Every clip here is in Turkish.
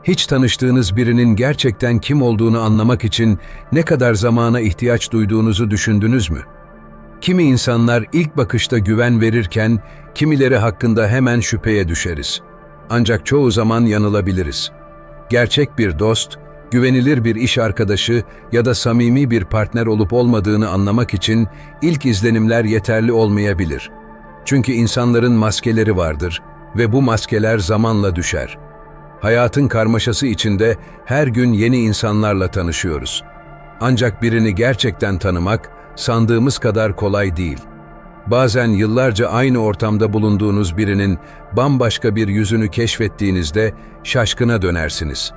Hiç tanıştığınız birinin gerçekten kim olduğunu anlamak için ne kadar zamana ihtiyaç duyduğunuzu düşündünüz mü? Kimi insanlar ilk bakışta güven verirken, kimileri hakkında hemen şüpheye düşeriz. Ancak çoğu zaman yanılabiliriz. Gerçek bir dost, güvenilir bir iş arkadaşı ya da samimi bir partner olup olmadığını anlamak için ilk izlenimler yeterli olmayabilir. Çünkü insanların maskeleri vardır ve bu maskeler zamanla düşer. Hayatın karmaşası içinde her gün yeni insanlarla tanışıyoruz. Ancak birini gerçekten tanımak sandığımız kadar kolay değil. Bazen yıllarca aynı ortamda bulunduğunuz birinin bambaşka bir yüzünü keşfettiğinizde şaşkına dönersiniz.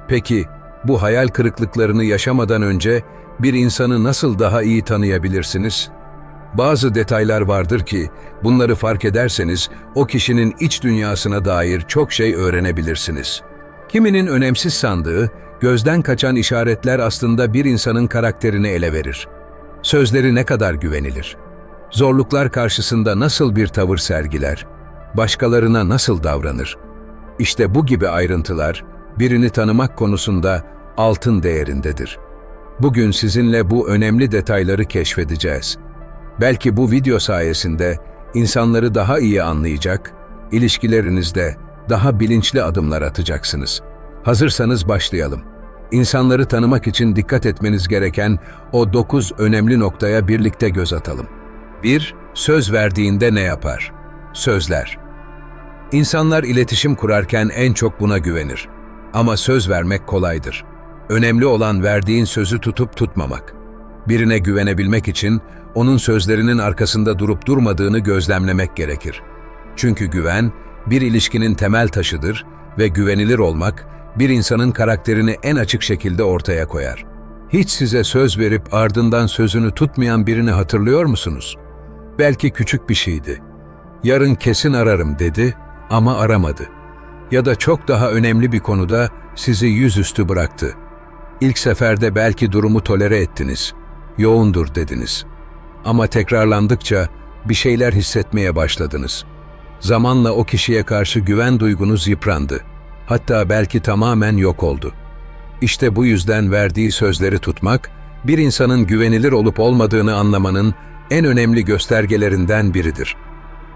Peki, bu hayal kırıklıklarını yaşamadan önce bir insanı nasıl daha iyi tanıyabilirsiniz? Bazı detaylar vardır ki, bunları fark ederseniz o kişinin iç dünyasına dair çok şey öğrenebilirsiniz. Kiminin önemsiz sandığı, gözden kaçan işaretler aslında bir insanın karakterini ele verir. Sözleri ne kadar güvenilir? Zorluklar karşısında nasıl bir tavır sergiler? Başkalarına nasıl davranır? İşte bu gibi ayrıntılar, birini tanımak konusunda altın değerindedir. Bugün sizinle bu önemli detayları keşfedeceğiz. Belki bu video sayesinde insanları daha iyi anlayacak, ilişkilerinizde daha bilinçli adımlar atacaksınız. Hazırsanız başlayalım. İnsanları tanımak için dikkat etmeniz gereken o 9 önemli noktaya birlikte göz atalım. 1. Söz verdiğinde ne yapar? Sözler. İnsanlar iletişim kurarken en çok buna güvenir. Ama söz vermek kolaydır. Önemli olan verdiğin sözü tutup tutmamak. Birine güvenebilmek için onun sözlerinin arkasında durup durmadığını gözlemlemek gerekir. Çünkü güven, bir ilişkinin temel taşıdır ve güvenilir olmak, bir insanın karakterini en açık şekilde ortaya koyar. Hiç size söz verip ardından sözünü tutmayan birini hatırlıyor musunuz? Belki küçük bir şeydi. Yarın kesin ararım dedi ama aramadı. Ya da çok daha önemli bir konuda sizi yüzüstü bıraktı. İlk seferde belki durumu tolere ettiniz. Yoğundur dediniz. Ama tekrarlandıkça bir şeyler hissetmeye başladınız. Zamanla o kişiye karşı güven duygunuz yıprandı. Hatta belki tamamen yok oldu. İşte bu yüzden verdiği sözleri tutmak, bir insanın güvenilir olup olmadığını anlamanın en önemli göstergelerinden biridir.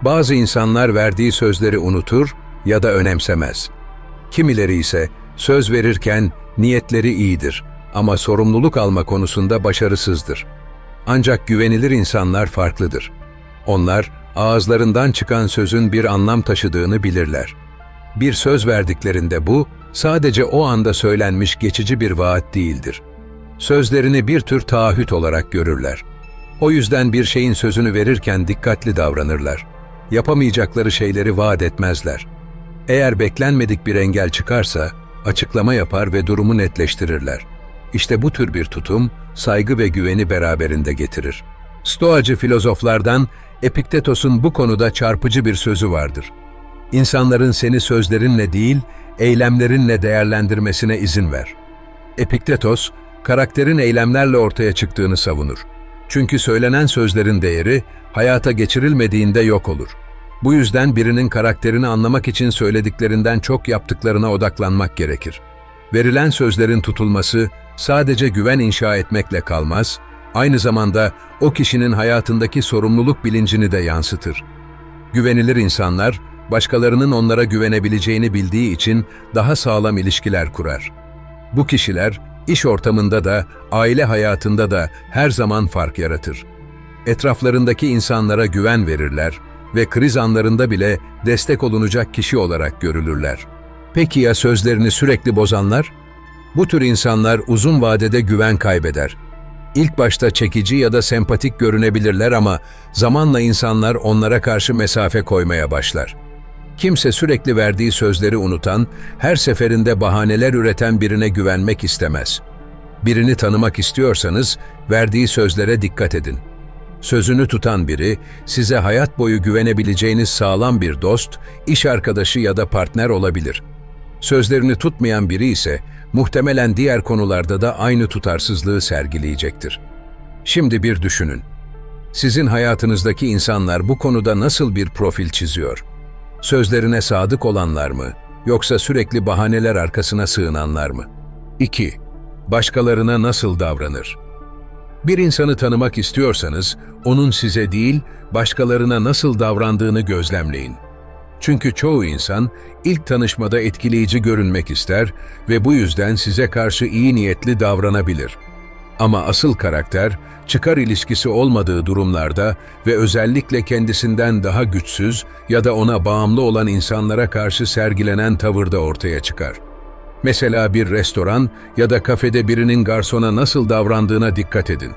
Bazı insanlar verdiği sözleri unutur ya da önemsemez. Kimileri ise söz verirken niyetleri iyidir ama sorumluluk alma konusunda başarısızdır. Ancak güvenilir insanlar farklıdır. Onlar ağızlarından çıkan sözün bir anlam taşıdığını bilirler. Bir söz verdiklerinde bu, sadece o anda söylenmiş geçici bir vaat değildir. Sözlerini bir tür taahhüt olarak görürler. O yüzden bir şeyin sözünü verirken dikkatli davranırlar. Yapamayacakları şeyleri vaat etmezler. Eğer beklenmedik bir engel çıkarsa, açıklama yapar ve durumu netleştirirler. İşte bu tür bir tutum, saygı ve güveni beraberinde getirir. Stoacı filozoflardan Epiktetos'un bu konuda çarpıcı bir sözü vardır. İnsanların seni sözlerinle değil, eylemlerinle değerlendirmesine izin ver. Epiktetos, karakterin eylemlerle ortaya çıktığını savunur. Çünkü söylenen sözlerin değeri, hayata geçirilmediğinde yok olur. Bu yüzden birinin karakterini anlamak için söylediklerinden çok yaptıklarına odaklanmak gerekir. Verilen sözlerin tutulması sadece güven inşa etmekle kalmaz, aynı zamanda o kişinin hayatındaki sorumluluk bilincini de yansıtır. Güvenilir insanlar, başkalarının onlara güvenebileceğini bildiği için daha sağlam ilişkiler kurar. Bu kişiler, iş ortamında da, aile hayatında da her zaman fark yaratır. Etraflarındaki insanlara güven verirler ve kriz anlarında bile destek olunacak kişi olarak görülürler. Peki ya sözlerini sürekli bozanlar? Bu tür insanlar uzun vadede güven kaybeder. İlk başta çekici ya da sempatik görünebilirler ama zamanla insanlar onlara karşı mesafe koymaya başlar. Kimse sürekli verdiği sözleri unutan, her seferinde bahaneler üreten birine güvenmek istemez. Birini tanımak istiyorsanız verdiği sözlere dikkat edin. Sözünü tutan biri, size hayat boyu güvenebileceğiniz sağlam bir dost, iş arkadaşı ya da partner olabilir. Sözlerini tutmayan biri ise muhtemelen diğer konularda da aynı tutarsızlığı sergileyecektir. Şimdi bir düşünün. Sizin hayatınızdaki insanlar bu konuda nasıl bir profil çiziyor? Sözlerine sadık olanlar mı? yoksa sürekli bahaneler arkasına sığınanlar mı? 2. Başkalarına nasıl davranır? Bir insanı tanımak istiyorsanız, onun size değil, başkalarına nasıl davrandığını gözlemleyin. Çünkü çoğu insan ilk tanışmada etkileyici görünmek ister ve bu yüzden size karşı iyi niyetli davranabilir. Ama asıl karakter, çıkar ilişkisi olmadığı durumlarda ve özellikle kendisinden daha güçsüz ya da ona bağımlı olan insanlara karşı sergilenen tavırda ortaya çıkar. Mesela bir restoran ya da kafede birinin garsona nasıl davrandığına dikkat edin.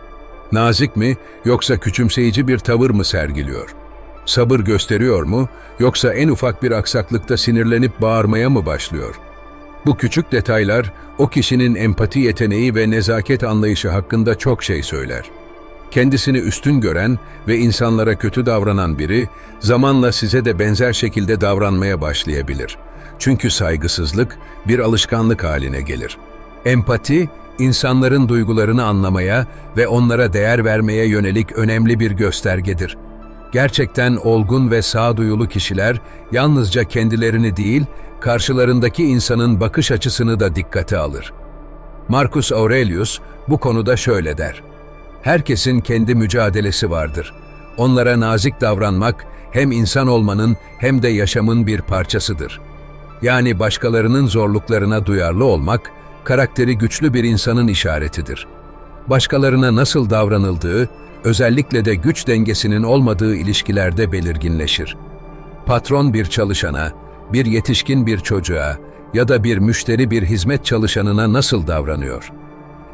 Nazik mi yoksa küçümseyici bir tavır mı sergiliyor? Sabır gösteriyor mu yoksa en ufak bir aksaklıkta sinirlenip bağırmaya mı başlıyor? Bu küçük detaylar o kişinin empati yeteneği ve nezaket anlayışı hakkında çok şey söyler. Kendisini üstün gören ve insanlara kötü davranan biri zamanla size de benzer şekilde davranmaya başlayabilir. Çünkü saygısızlık bir alışkanlık haline gelir. Empati, insanların duygularını anlamaya ve onlara değer vermeye yönelik önemli bir göstergedir. Gerçekten olgun ve sağduyulu kişiler yalnızca kendilerini değil, karşılarındaki insanın bakış açısını da dikkate alır. Marcus Aurelius bu konuda şöyle der: "Herkesin kendi mücadelesi vardır. Onlara nazik davranmak hem insan olmanın hem de yaşamın bir parçasıdır." Yani başkalarının zorluklarına duyarlı olmak, karakteri güçlü bir insanın işaretidir. Başkalarına nasıl davranıldığı, özellikle de güç dengesinin olmadığı ilişkilerde belirginleşir. Patron bir çalışana, bir yetişkin bir çocuğa ya da bir müşteri bir hizmet çalışanına nasıl davranıyor?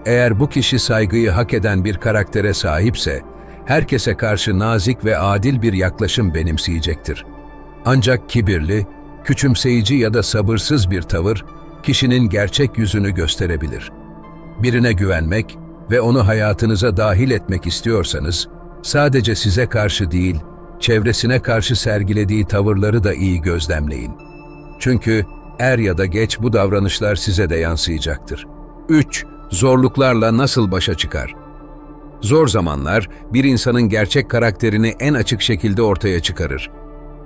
Eğer bu kişi saygıyı hak eden bir karaktere sahipse, herkese karşı nazik ve adil bir yaklaşım benimseyecektir. Ancak kibirli, küçümseyici ya da sabırsız bir tavır, kişinin gerçek yüzünü gösterebilir. Birine güvenmek ve onu hayatınıza dahil etmek istiyorsanız, sadece size karşı değil, çevresine karşı sergilediği tavırları da iyi gözlemleyin. Çünkü er ya da geç bu davranışlar size de yansıyacaktır. 3. Zorluklarla nasıl başa çıkar? Zor zamanlar, bir insanın gerçek karakterini en açık şekilde ortaya çıkarır.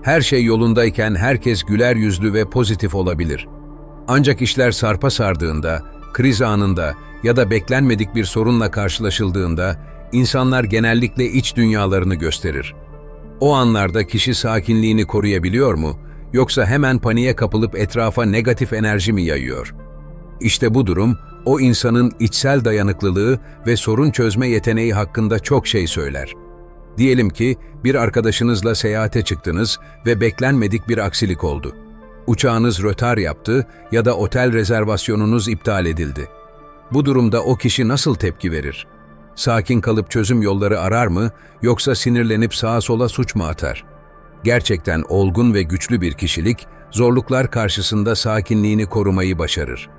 Her şey yolundayken herkes güler yüzlü ve pozitif olabilir. Ancak işler sarpa sardığında, kriz anında ya da beklenmedik bir sorunla karşılaşıldığında, insanlar genellikle iç dünyalarını gösterir. O anlarda kişi sakinliğini koruyabiliyor mu, yoksa hemen paniğe kapılıp etrafa negatif enerji mi yayıyor? İşte bu durum, o insanın içsel dayanıklılığı ve sorun çözme yeteneği hakkında çok şey söyler. Diyelim ki bir arkadaşınızla seyahate çıktınız ve beklenmedik bir aksilik oldu. Uçağınız rötar yaptı ya da otel rezervasyonunuz iptal edildi. Bu durumda o kişi nasıl tepki verir? Sakin kalıp çözüm yolları arar mı yoksa sinirlenip sağa sola suç mu atar? Gerçekten olgun ve güçlü bir kişilik, zorluklar karşısında sakinliğini korumayı başarır.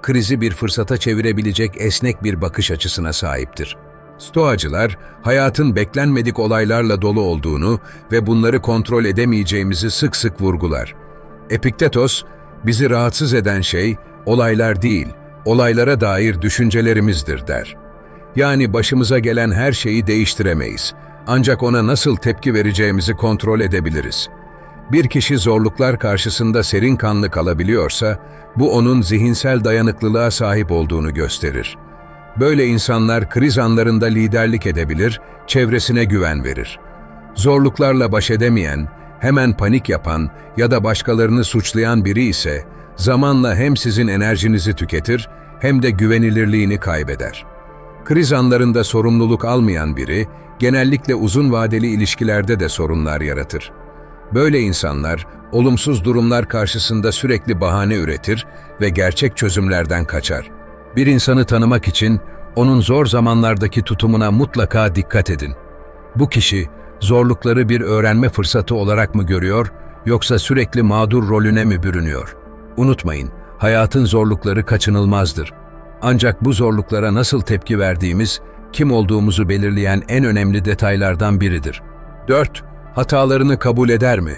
Krizi bir fırsata çevirebilecek esnek bir bakış açısına sahiptir. Stoacılar, hayatın beklenmedik olaylarla dolu olduğunu ve bunları kontrol edemeyeceğimizi sık sık vurgular. Epiktetos, bizi rahatsız eden şey, olaylar değil, olaylara dair düşüncelerimizdir der. Yani başımıza gelen her şeyi değiştiremeyiz. Ancak ona nasıl tepki vereceğimizi kontrol edebiliriz. Bir kişi zorluklar karşısında serin kanlı kalabiliyorsa, bu onun zihinsel dayanıklılığa sahip olduğunu gösterir. Böyle insanlar kriz anlarında liderlik edebilir, çevresine güven verir. Zorluklarla baş edemeyen, hemen panik yapan ya da başkalarını suçlayan biri ise, zamanla hem sizin enerjinizi tüketir hem de güvenilirliğini kaybeder. Kriz anlarında sorumluluk almayan biri, genellikle uzun vadeli ilişkilerde de sorunlar yaratır. Böyle insanlar, olumsuz durumlar karşısında sürekli bahane üretir ve gerçek çözümlerden kaçar. Bir insanı tanımak için onun zor zamanlardaki tutumuna mutlaka dikkat edin. Bu kişi, zorlukları bir öğrenme fırsatı olarak mı görüyor, yoksa sürekli mağdur rolüne mi bürünüyor? Unutmayın, hayatın zorlukları kaçınılmazdır. Ancak bu zorluklara nasıl tepki verdiğimiz, kim olduğumuzu belirleyen en önemli detaylardan biridir. 4. Hatalarını kabul eder mi?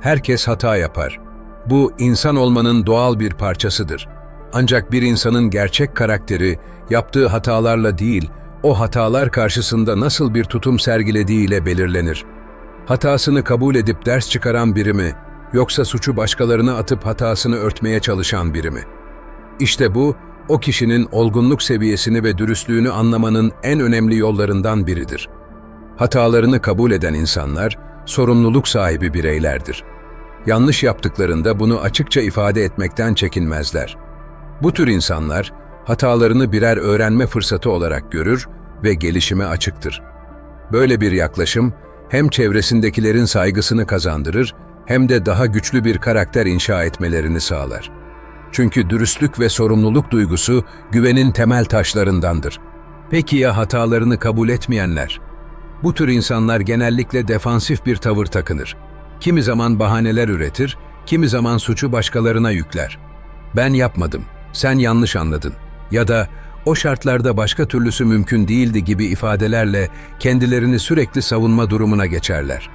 Herkes hata yapar. Bu, insan olmanın doğal bir parçasıdır. Ancak bir insanın gerçek karakteri, yaptığı hatalarla değil, o hatalar karşısında nasıl bir tutum sergilediğiyle belirlenir. Hatasını kabul edip ders çıkaran biri mi, yoksa suçu başkalarına atıp hatasını örtmeye çalışan biri mi? İşte bu, o kişinin olgunluk seviyesini ve dürüstlüğünü anlamanın en önemli yollarından biridir. Hatalarını kabul eden insanlar, sorumluluk sahibi bireylerdir. Yanlış yaptıklarında bunu açıkça ifade etmekten çekinmezler. Bu tür insanlar, hatalarını birer öğrenme fırsatı olarak görür ve gelişime açıktır. Böyle bir yaklaşım, hem çevresindekilerin saygısını kazandırır, hem de daha güçlü bir karakter inşa etmelerini sağlar. Çünkü dürüstlük ve sorumluluk duygusu güvenin temel taşlarındandır. Peki ya hatalarını kabul etmeyenler? Bu tür insanlar genellikle defansif bir tavır takınır. Kimi zaman bahaneler üretir, kimi zaman suçu başkalarına yükler. "Ben yapmadım, sen yanlış anladın." ya da "o şartlarda başka türlüsü mümkün değildi" gibi ifadelerle kendilerini sürekli savunma durumuna geçerler.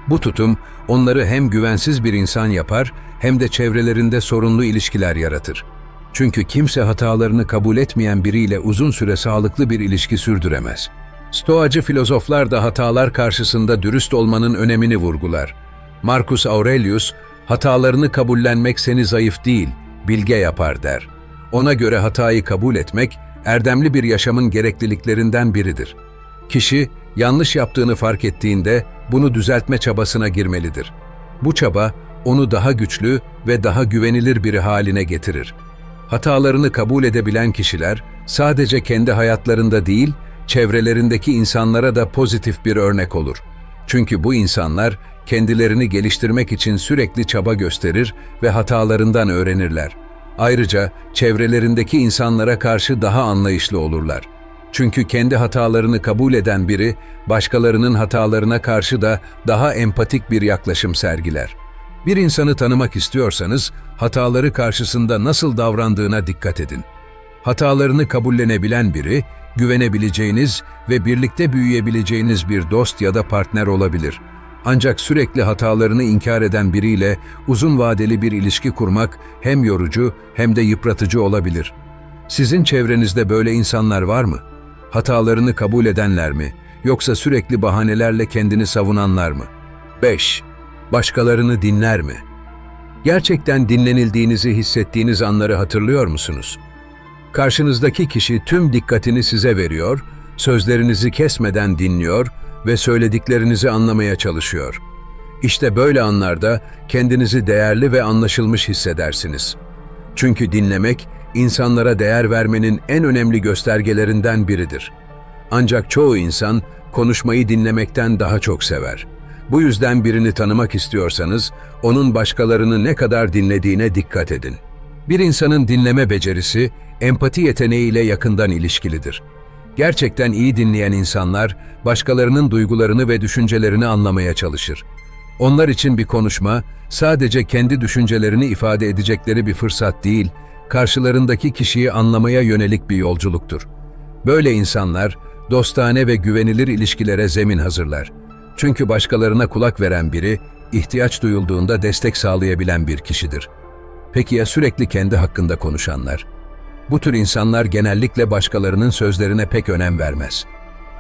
Bu tutum onları hem güvensiz bir insan yapar hem de çevrelerinde sorunlu ilişkiler yaratır. Çünkü kimse hatalarını kabul etmeyen biriyle uzun süre sağlıklı bir ilişki sürdüremez. Stoacı filozoflar da hatalar karşısında dürüst olmanın önemini vurgular. Marcus Aurelius, "Hatalarını kabullenmek seni zayıf değil, bilge yapar" der. Ona göre hatayı kabul etmek, erdemli bir yaşamın gerekliliklerinden biridir. Kişi, yanlış yaptığını fark ettiğinde bunu düzeltme çabasına girmelidir. Bu çaba, onu daha güçlü ve daha güvenilir biri haline getirir. Hatalarını kabul edebilen kişiler, sadece kendi hayatlarında değil, çevrelerindeki insanlara da pozitif bir örnek olur. Çünkü bu insanlar, kendilerini geliştirmek için sürekli çaba gösterir ve hatalarından öğrenirler. Ayrıca çevrelerindeki insanlara karşı daha anlayışlı olurlar. Çünkü kendi hatalarını kabul eden biri, başkalarının hatalarına karşı da daha empatik bir yaklaşım sergiler. Bir insanı tanımak istiyorsanız, hataları karşısında nasıl davrandığına dikkat edin. Hatalarını kabullenebilen biri, güvenebileceğiniz ve birlikte büyüyebileceğiniz bir dost ya da partner olabilir. Ancak sürekli hatalarını inkar eden biriyle uzun vadeli bir ilişki kurmak hem yorucu hem de yıpratıcı olabilir. Sizin çevrenizde böyle insanlar var mı? Hatalarını kabul edenler mi? Yoksa sürekli bahanelerle kendini savunanlar mı? 5. Başkalarını dinler mi? Gerçekten dinlenildiğinizi hissettiğiniz anları hatırlıyor musunuz? Karşınızdaki kişi tüm dikkatini size veriyor, sözlerinizi kesmeden dinliyor ve söylediklerinizi anlamaya çalışıyor. İşte böyle anlarda kendinizi değerli ve anlaşılmış hissedersiniz. Çünkü dinlemek, insanlara değer vermenin en önemli göstergelerinden biridir. Ancak çoğu insan konuşmayı dinlemekten daha çok sever. Bu yüzden birini tanımak istiyorsanız, onun başkalarını ne kadar dinlediğine dikkat edin. Bir insanın dinleme becerisi, empati yeteneğiyle yakından ilişkilidir. Gerçekten iyi dinleyen insanlar, başkalarının duygularını ve düşüncelerini anlamaya çalışır. Onlar için bir konuşma, sadece kendi düşüncelerini ifade edecekleri bir fırsat değil, karşılarındaki kişiyi anlamaya yönelik bir yolculuktur. Böyle insanlar, dostane ve güvenilir ilişkilere zemin hazırlar. Çünkü başkalarına kulak veren biri, ihtiyaç duyulduğunda destek sağlayabilen bir kişidir. Peki ya sürekli kendi hakkında konuşanlar? Bu tür insanlar genellikle başkalarının sözlerine pek önem vermez.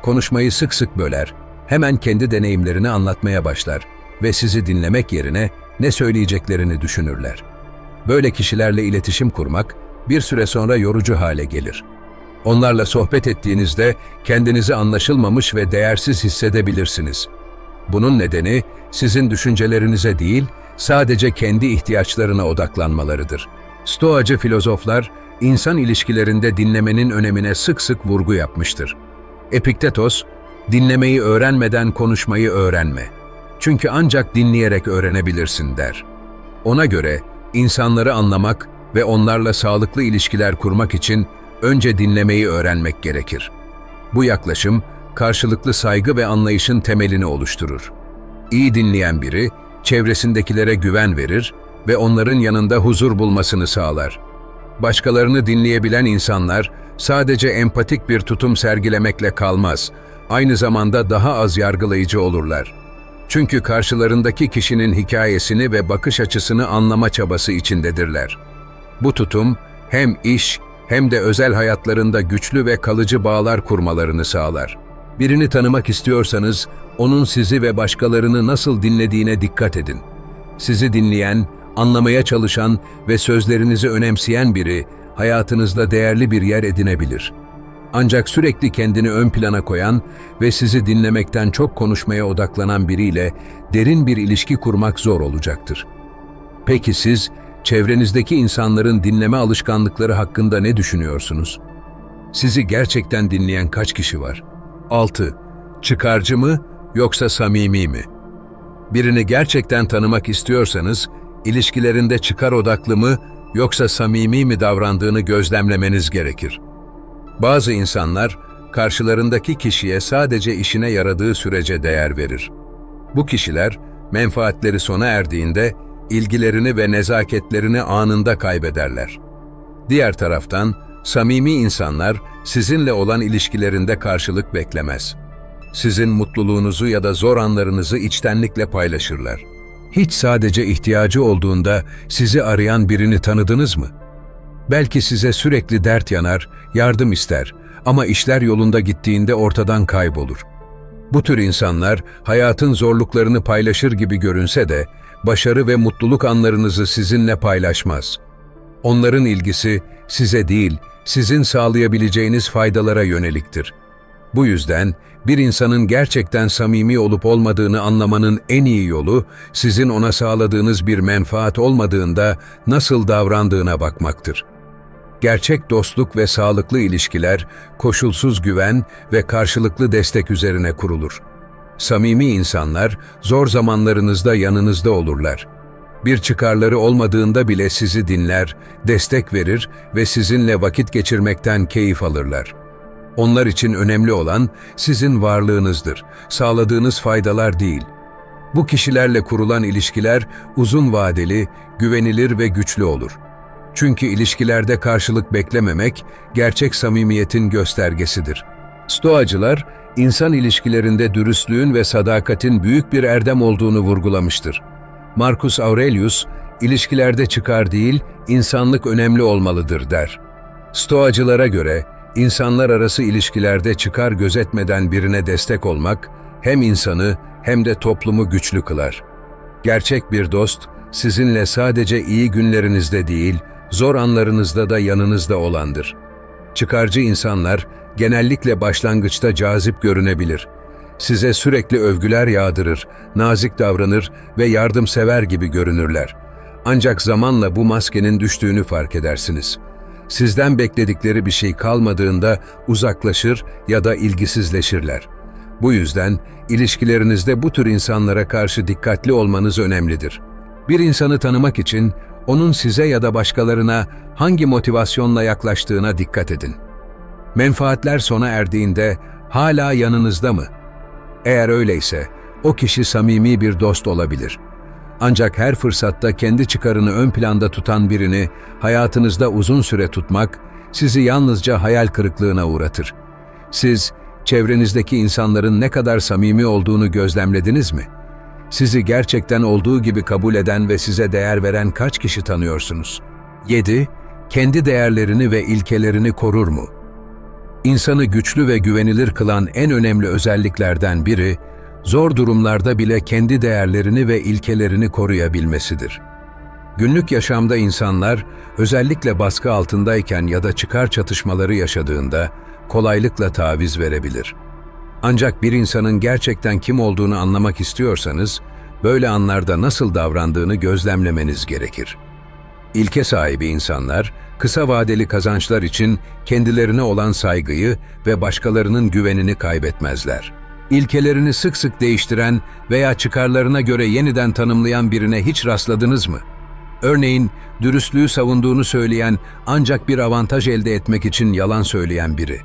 Konuşmayı sık sık böler, hemen kendi deneyimlerini anlatmaya başlar ve sizi dinlemek yerine ne söyleyeceklerini düşünürler. Böyle kişilerle iletişim kurmak bir süre sonra yorucu hale gelir. Onlarla sohbet ettiğinizde kendinizi anlaşılmamış ve değersiz hissedebilirsiniz. Bunun nedeni sizin düşüncelerinize değil, sadece kendi ihtiyaçlarına odaklanmalarıdır. Stoacı filozoflar, insan ilişkilerinde dinlemenin önemine sık sık vurgu yapmıştır. Epiktetos, dinlemeyi öğrenmeden konuşmayı öğrenme. Çünkü ancak dinleyerek öğrenebilirsin der. Ona göre insanları anlamak ve onlarla sağlıklı ilişkiler kurmak için önce dinlemeyi öğrenmek gerekir. Bu yaklaşım, karşılıklı saygı ve anlayışın temelini oluşturur. İyi dinleyen biri, çevresindekilere güven verir ve onların yanında huzur bulmasını sağlar. Başkalarını dinleyebilen insanlar, sadece empatik bir tutum sergilemekle kalmaz, aynı zamanda daha az yargılayıcı olurlar. Çünkü karşılarındaki kişinin hikayesini ve bakış açısını anlama çabası içindedirler. Bu tutum, hem iş hem de özel hayatlarında güçlü ve kalıcı bağlar kurmalarını sağlar. Birini tanımak istiyorsanız, onun sizi ve başkalarını nasıl dinlediğine dikkat edin. Sizi dinleyen, anlamaya çalışan ve sözlerinizi önemseyen biri hayatınızda değerli bir yer edinebilir. Ancak sürekli kendini ön plana koyan ve sizi dinlemekten çok konuşmaya odaklanan biriyle derin bir ilişki kurmak zor olacaktır. Peki siz, çevrenizdeki insanların dinleme alışkanlıkları hakkında ne düşünüyorsunuz? Sizi gerçekten dinleyen kaç kişi var? 6. Çıkarcı mı yoksa samimi mi? Birini gerçekten tanımak istiyorsanız, ilişkilerinde çıkar odaklı mı yoksa samimi mi davrandığını gözlemlemeniz gerekir. Bazı insanlar, karşılarındaki kişiye sadece işine yaradığı sürece değer verir. Bu kişiler, menfaatleri sona erdiğinde, ilgilerini ve nezaketlerini anında kaybederler. Diğer taraftan, samimi insanlar, sizinle olan ilişkilerinde karşılık beklemez. Sizin mutluluğunuzu ya da zor anlarınızı içtenlikle paylaşırlar. Hiç sadece ihtiyacı olduğunda sizi arayan birini tanıdınız mı? Belki size sürekli dert yanar, yardım ister ama işler yolunda gittiğinde ortadan kaybolur. Bu tür insanlar hayatın zorluklarını paylaşır gibi görünse de başarı ve mutluluk anlarınızı sizinle paylaşmaz. Onların ilgisi size değil, sizin sağlayabileceğiniz faydalara yöneliktir. Bu yüzden bir insanın gerçekten samimi olup olmadığını anlamanın en iyi yolu, sizin ona sağladığınız bir menfaat olmadığında nasıl davrandığına bakmaktır. Gerçek dostluk ve sağlıklı ilişkiler, koşulsuz güven ve karşılıklı destek üzerine kurulur. Samimi insanlar, zor zamanlarınızda yanınızda olurlar. Bir çıkarları olmadığında bile sizi dinler, destek verir ve sizinle vakit geçirmekten keyif alırlar. Onlar için önemli olan sizin varlığınızdır, sağladığınız faydalar değil. Bu kişilerle kurulan ilişkiler uzun vadeli, güvenilir ve güçlü olur. Çünkü ilişkilerde karşılık beklememek, gerçek samimiyetin göstergesidir. Stoacılar, insan ilişkilerinde dürüstlüğün ve sadakatin büyük bir erdem olduğunu vurgulamıştır. Marcus Aurelius, ilişkilerde çıkar değil, insanlık önemli olmalıdır der. Stoacılara göre, insanlar arası ilişkilerde çıkar gözetmeden birine destek olmak, hem insanı hem de toplumu güçlü kılar. Gerçek bir dost, sizinle sadece iyi günlerinizde değil, zor anlarınızda da yanınızda olandır. Çıkarcı insanlar, genellikle başlangıçta cazip görünebilir. Size sürekli övgüler yağdırır, nazik davranır ve yardımsever gibi görünürler. Ancak zamanla bu maskenin düştüğünü fark edersiniz. Sizden bekledikleri bir şey kalmadığında uzaklaşır ya da ilgisizleşirler. Bu yüzden ilişkilerinizde bu tür insanlara karşı dikkatli olmanız önemlidir. Bir insanı tanımak için onun size ya da başkalarına hangi motivasyonla yaklaştığına dikkat edin. Menfaatler sona erdiğinde hala yanınızda mı? Eğer öyleyse o kişi samimi bir dost olabilir. Ancak her fırsatta kendi çıkarını ön planda tutan birini hayatınızda uzun süre tutmak sizi yalnızca hayal kırıklığına uğratır. Siz, çevrenizdeki insanların ne kadar samimi olduğunu gözlemlediniz mi? Sizi gerçekten olduğu gibi kabul eden ve size değer veren kaç kişi tanıyorsunuz? 7. Kendi değerlerini ve ilkelerini korur mu? İnsanı güçlü ve güvenilir kılan en önemli özelliklerden biri, zor durumlarda bile kendi değerlerini ve ilkelerini koruyabilmesidir. Günlük yaşamda insanlar, özellikle baskı altındayken ya da çıkar çatışmaları yaşadığında, kolaylıkla taviz verebilir. Ancak bir insanın gerçekten kim olduğunu anlamak istiyorsanız, böyle anlarda nasıl davrandığını gözlemlemeniz gerekir. İlke sahibi insanlar, kısa vadeli kazançlar için kendilerine olan saygıyı ve başkalarının güvenini kaybetmezler. İlkelerini sık sık değiştiren veya çıkarlarına göre yeniden tanımlayan birine hiç rastladınız mı? Örneğin, dürüstlüğü savunduğunu söyleyen ancak bir avantaj elde etmek için yalan söyleyen biri.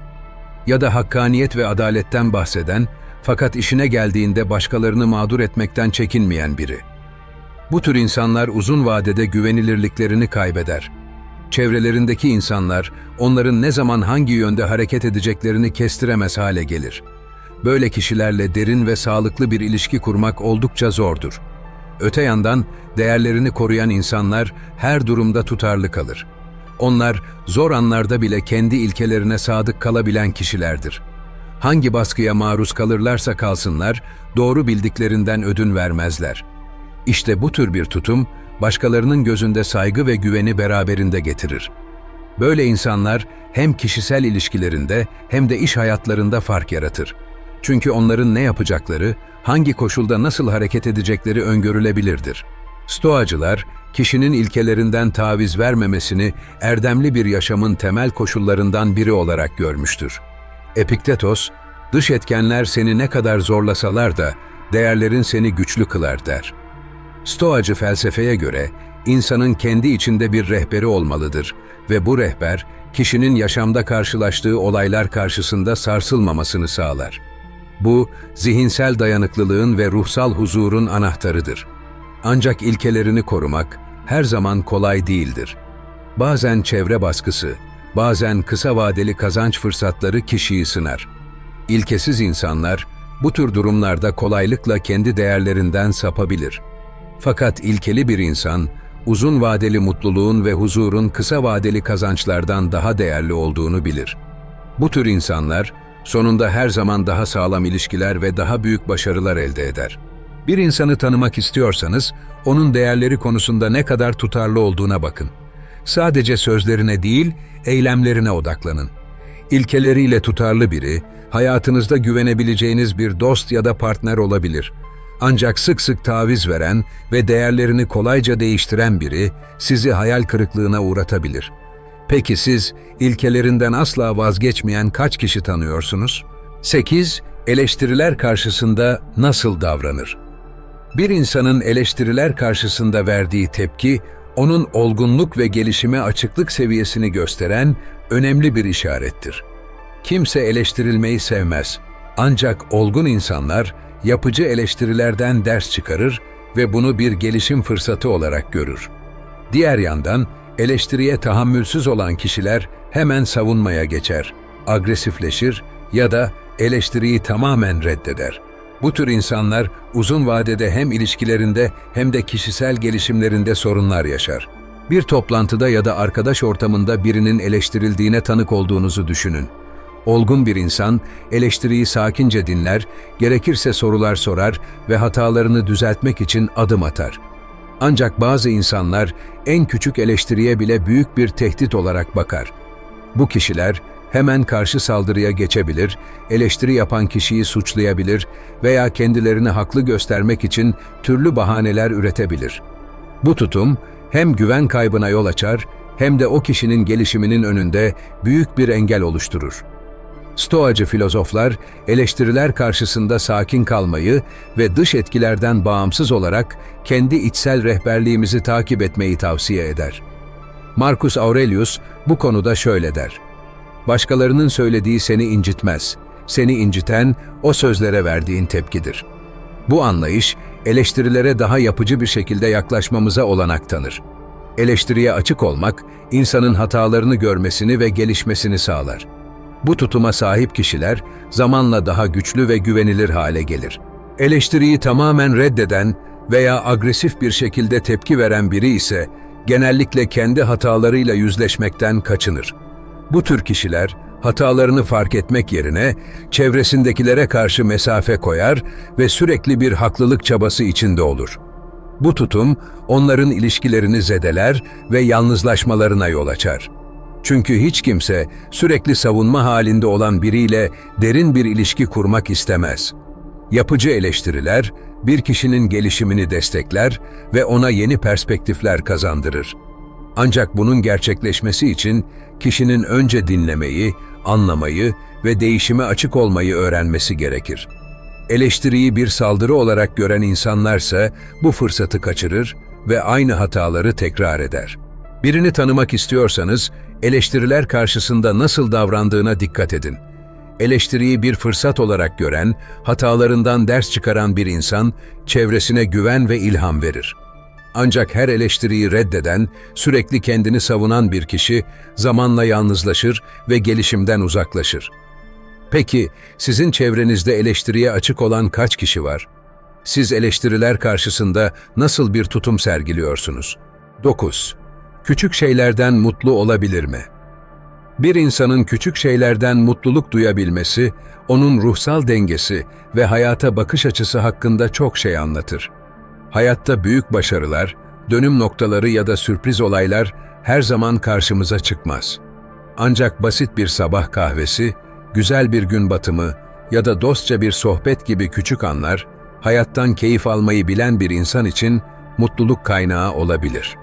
Ya da hakkaniyet ve adaletten bahseden fakat işine geldiğinde başkalarını mağdur etmekten çekinmeyen biri. Bu tür insanlar uzun vadede güvenilirliklerini kaybeder. Çevrelerindeki insanlar onların ne zaman hangi yönde hareket edeceklerini kestiremez hale gelir. Böyle kişilerle derin ve sağlıklı bir ilişki kurmak oldukça zordur. Öte yandan değerlerini koruyan insanlar her durumda tutarlı kalır. Onlar zor anlarda bile kendi ilkelerine sadık kalabilen kişilerdir. Hangi baskıya maruz kalırlarsa kalsınlar, doğru bildiklerinden ödün vermezler. İşte bu tür bir tutum, başkalarının gözünde saygı ve güveni beraberinde getirir. Böyle insanlar hem kişisel ilişkilerinde hem de iş hayatlarında fark yaratır. Çünkü onların ne yapacakları, hangi koşulda nasıl hareket edecekleri öngörülebilirdir. Stoacılar, kişinin ilkelerinden taviz vermemesini erdemli bir yaşamın temel koşullarından biri olarak görmüştür. Epiktetos, dış etkenler seni ne kadar zorlasalar da değerlerin seni güçlü kılar der. Stoacı felsefeye göre insanın kendi içinde bir rehberi olmalıdır ve bu rehber kişinin yaşamda karşılaştığı olaylar karşısında sarsılmamasını sağlar. Bu, zihinsel dayanıklılığın ve ruhsal huzurun anahtarıdır. Ancak ilkelerini korumak her zaman kolay değildir. Bazen çevre baskısı, bazen kısa vadeli kazanç fırsatları kişiyi sınar. İlkesiz insanlar bu tür durumlarda kolaylıkla kendi değerlerinden sapabilir. Fakat ilkeli bir insan, uzun vadeli mutluluğun ve huzurun kısa vadeli kazançlardan daha değerli olduğunu bilir. Bu tür insanlar, sonunda her zaman daha sağlam ilişkiler ve daha büyük başarılar elde eder. Bir insanı tanımak istiyorsanız, onun değerleri konusunda ne kadar tutarlı olduğuna bakın. Sadece sözlerine değil, eylemlerine odaklanın. İlkeleriyle tutarlı biri, hayatınızda güvenebileceğiniz bir dost ya da partner olabilir. Ancak sık sık taviz veren ve değerlerini kolayca değiştiren biri, sizi hayal kırıklığına uğratabilir. Peki siz, ilkelerinden asla vazgeçmeyen kaç kişi tanıyorsunuz? 8. Eleştiriler karşısında nasıl davranır? Bir insanın eleştiriler karşısında verdiği tepki, onun olgunluk ve gelişime açıklık seviyesini gösteren önemli bir işarettir. Kimse eleştirilmeyi sevmez. Ancak olgun insanlar, yapıcı eleştirilerden ders çıkarır ve bunu bir gelişim fırsatı olarak görür. Diğer yandan, eleştiriye tahammülsüz olan kişiler hemen savunmaya geçer, agresifleşir ya da eleştiriyi tamamen reddeder. Bu tür insanlar uzun vadede hem ilişkilerinde hem de kişisel gelişimlerinde sorunlar yaşar. Bir toplantıda ya da arkadaş ortamında birinin eleştirildiğine tanık olduğunuzu düşünün. Olgun bir insan eleştiriyi sakince dinler, gerekirse sorular sorar ve hatalarını düzeltmek için adım atar. Ancak bazı insanlar en küçük eleştiriye bile büyük bir tehdit olarak bakar. Bu kişiler hemen karşı saldırıya geçebilir, eleştiri yapan kişiyi suçlayabilir veya kendilerini haklı göstermek için türlü bahaneler üretebilir. Bu tutum hem güven kaybına yol açar hem de o kişinin gelişiminin önünde büyük bir engel oluşturur. Stoacı filozoflar, eleştiriler karşısında sakin kalmayı ve dış etkilerden bağımsız olarak kendi içsel rehberliğimizi takip etmeyi tavsiye eder. Marcus Aurelius bu konuda şöyle der: "Başkalarının söylediği seni incitmez. Seni inciten o sözlere verdiğin tepkidir." Bu anlayış, eleştirilere daha yapıcı bir şekilde yaklaşmamıza olanak tanır. Eleştiriye açık olmak, insanın hatalarını görmesini ve gelişmesini sağlar. Bu tutuma sahip kişiler zamanla daha güçlü ve güvenilir hale gelir. Eleştiriyi tamamen reddeden veya agresif bir şekilde tepki veren biri ise genellikle kendi hatalarıyla yüzleşmekten kaçınır. Bu tür kişiler hatalarını fark etmek yerine çevresindekilere karşı mesafe koyar ve sürekli bir haklılık çabası içinde olur. Bu tutum onların ilişkilerini zedeler ve yalnızlaşmalarına yol açar. Çünkü hiç kimse sürekli savunma halinde olan biriyle derin bir ilişki kurmak istemez. Yapıcı eleştiriler bir kişinin gelişimini destekler ve ona yeni perspektifler kazandırır. Ancak bunun gerçekleşmesi için kişinin önce dinlemeyi, anlamayı ve değişime açık olmayı öğrenmesi gerekir. Eleştiriyi bir saldırı olarak gören insanlarsa bu fırsatı kaçırır ve aynı hataları tekrar eder. Birini tanımak istiyorsanız, eleştiriler karşısında nasıl davrandığına dikkat edin. Eleştiriyi bir fırsat olarak gören, hatalarından ders çıkaran bir insan, çevresine güven ve ilham verir. Ancak her eleştiriyi reddeden, sürekli kendini savunan bir kişi, zamanla yalnızlaşır ve gelişimden uzaklaşır. Peki, sizin çevrenizde eleştiriye açık olan kaç kişi var? Siz eleştiriler karşısında nasıl bir tutum sergiliyorsunuz? 9. Küçük şeylerden mutlu olabilir mi? Bir insanın küçük şeylerden mutluluk duyabilmesi, onun ruhsal dengesi ve hayata bakış açısı hakkında çok şey anlatır. Hayatta büyük başarılar, dönüm noktaları ya da sürpriz olaylar her zaman karşımıza çıkmaz. Ancak basit bir sabah kahvesi, güzel bir gün batımı ya da dostça bir sohbet gibi küçük anlar, hayattan keyif almayı bilen bir insan için mutluluk kaynağı olabilir.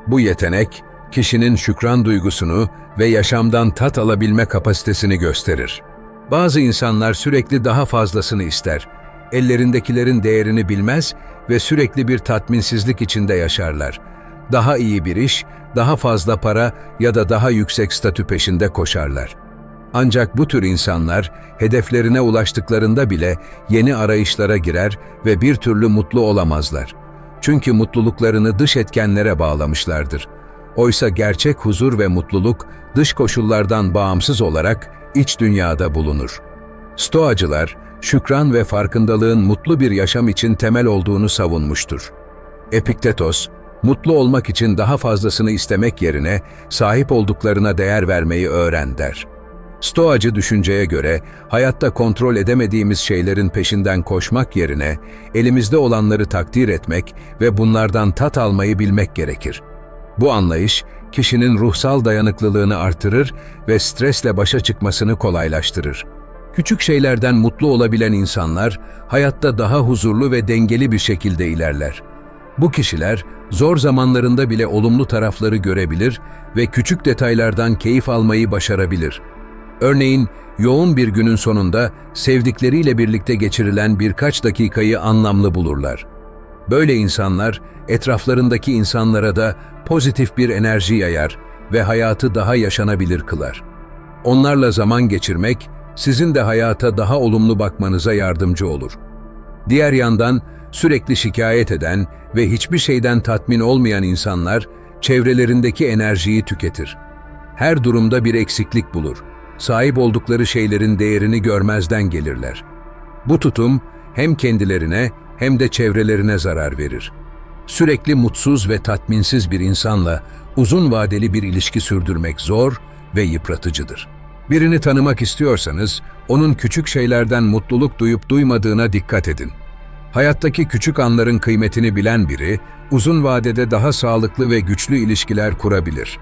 Bu yetenek, kişinin şükran duygusunu ve yaşamdan tat alabilme kapasitesini gösterir. Bazı insanlar sürekli daha fazlasını ister, ellerindekilerin değerini bilmez ve sürekli bir tatminsizlik içinde yaşarlar. Daha iyi bir iş, daha fazla para ya da daha yüksek statü peşinde koşarlar. Ancak bu tür insanlar, hedeflerine ulaştıklarında bile yeni arayışlara girer ve bir türlü mutlu olamazlar. Çünkü mutluluklarını dış etkenlere bağlamışlardır. Oysa gerçek huzur ve mutluluk, dış koşullardan bağımsız olarak iç dünyada bulunur. Stoacılar, şükran ve farkındalığın mutlu bir yaşam için temel olduğunu savunmuştur. Epiktetos, mutlu olmak için daha fazlasını istemek yerine sahip olduklarına değer vermeyi öğren der. Stoacı düşünceye göre hayatta kontrol edemediğimiz şeylerin peşinden koşmak yerine elimizde olanları takdir etmek ve bunlardan tat almayı bilmek gerekir. Bu anlayış, kişinin ruhsal dayanıklılığını artırır ve stresle başa çıkmasını kolaylaştırır. Küçük şeylerden mutlu olabilen insanlar, hayatta daha huzurlu ve dengeli bir şekilde ilerler. Bu kişiler, zor zamanlarında bile olumlu tarafları görebilir ve küçük detaylardan keyif almayı başarabilir. Örneğin, yoğun bir günün sonunda sevdikleriyle birlikte geçirilen birkaç dakikayı anlamlı bulurlar. Böyle insanlar, etraflarındaki insanlara da pozitif bir enerji yayar ve hayatı daha yaşanabilir kılar. Onlarla zaman geçirmek, sizin de hayata daha olumlu bakmanıza yardımcı olur. Diğer yandan, sürekli şikayet eden ve hiçbir şeyden tatmin olmayan insanlar, çevrelerindeki enerjiyi tüketir. Her durumda bir eksiklik bulur. Sahip oldukları şeylerin değerini görmezden gelirler. Bu tutum, hem kendilerine hem de çevrelerine zarar verir. Sürekli mutsuz ve tatminsiz bir insanla uzun vadeli bir ilişki sürdürmek zor ve yıpratıcıdır. Birini tanımak istiyorsanız, onun küçük şeylerden mutluluk duyup duymadığına dikkat edin. Hayattaki küçük anların kıymetini bilen biri, uzun vadede daha sağlıklı ve güçlü ilişkiler kurabilir.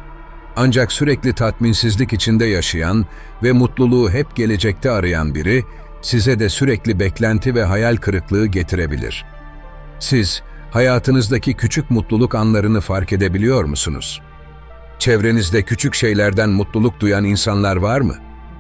Ancak sürekli tatminsizlik içinde yaşayan ve mutluluğu hep gelecekte arayan biri, size de sürekli beklenti ve hayal kırıklığı getirebilir. Siz, hayatınızdaki küçük mutluluk anlarını fark edebiliyor musunuz? Çevrenizde küçük şeylerden mutluluk duyan insanlar var mı?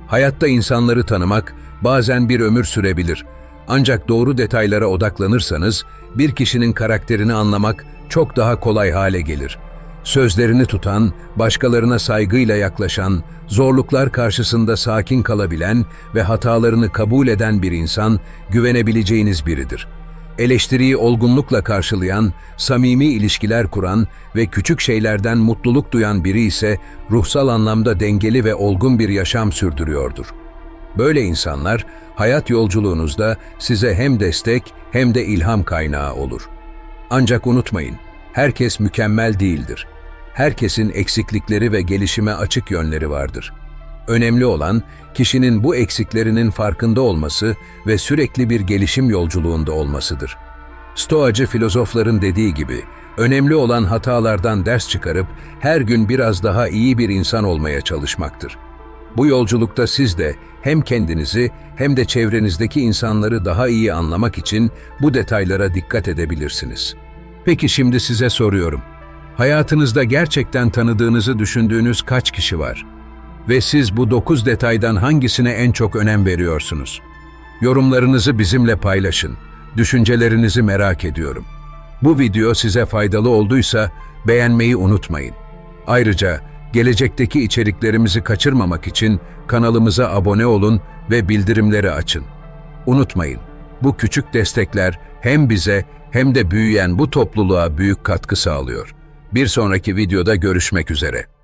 Hayatta insanları tanımak bazen bir ömür sürebilir. Ancak doğru detaylara odaklanırsanız, bir kişinin karakterini anlamak çok daha kolay hale gelir. Sözlerini tutan, başkalarına saygıyla yaklaşan, zorluklar karşısında sakin kalabilen ve hatalarını kabul eden bir insan, güvenebileceğiniz biridir. Eleştiriyi olgunlukla karşılayan, samimi ilişkiler kuran ve küçük şeylerden mutluluk duyan biri ise ruhsal anlamda dengeli ve olgun bir yaşam sürdürüyordur. Böyle insanlar, hayat yolculuğunuzda size hem destek hem de ilham kaynağı olur. Ancak unutmayın, herkes mükemmel değildir. Herkesin eksiklikleri ve gelişime açık yönleri vardır. Önemli olan, kişinin bu eksiklerinin farkında olması ve sürekli bir gelişim yolculuğunda olmasıdır. Stoacı filozofların dediği gibi, önemli olan hatalardan ders çıkarıp her gün biraz daha iyi bir insan olmaya çalışmaktır. Bu yolculukta siz de hem kendinizi hem de çevrenizdeki insanları daha iyi anlamak için bu detaylara dikkat edebilirsiniz. Peki şimdi size soruyorum. Hayatınızda gerçekten tanıdığınızı düşündüğünüz kaç kişi var? Ve siz bu 9 detaydan hangisine en çok önem veriyorsunuz? Yorumlarınızı bizimle paylaşın. Düşüncelerinizi merak ediyorum. Bu video size faydalı olduysa beğenmeyi unutmayın. Ayrıca gelecekteki içeriklerimizi kaçırmamak için kanalımıza abone olun ve bildirimleri açın. Unutmayın, bu küçük destekler hem bize hem de büyüyen bu topluluğa büyük katkı sağlıyor. Bir sonraki videoda görüşmek üzere.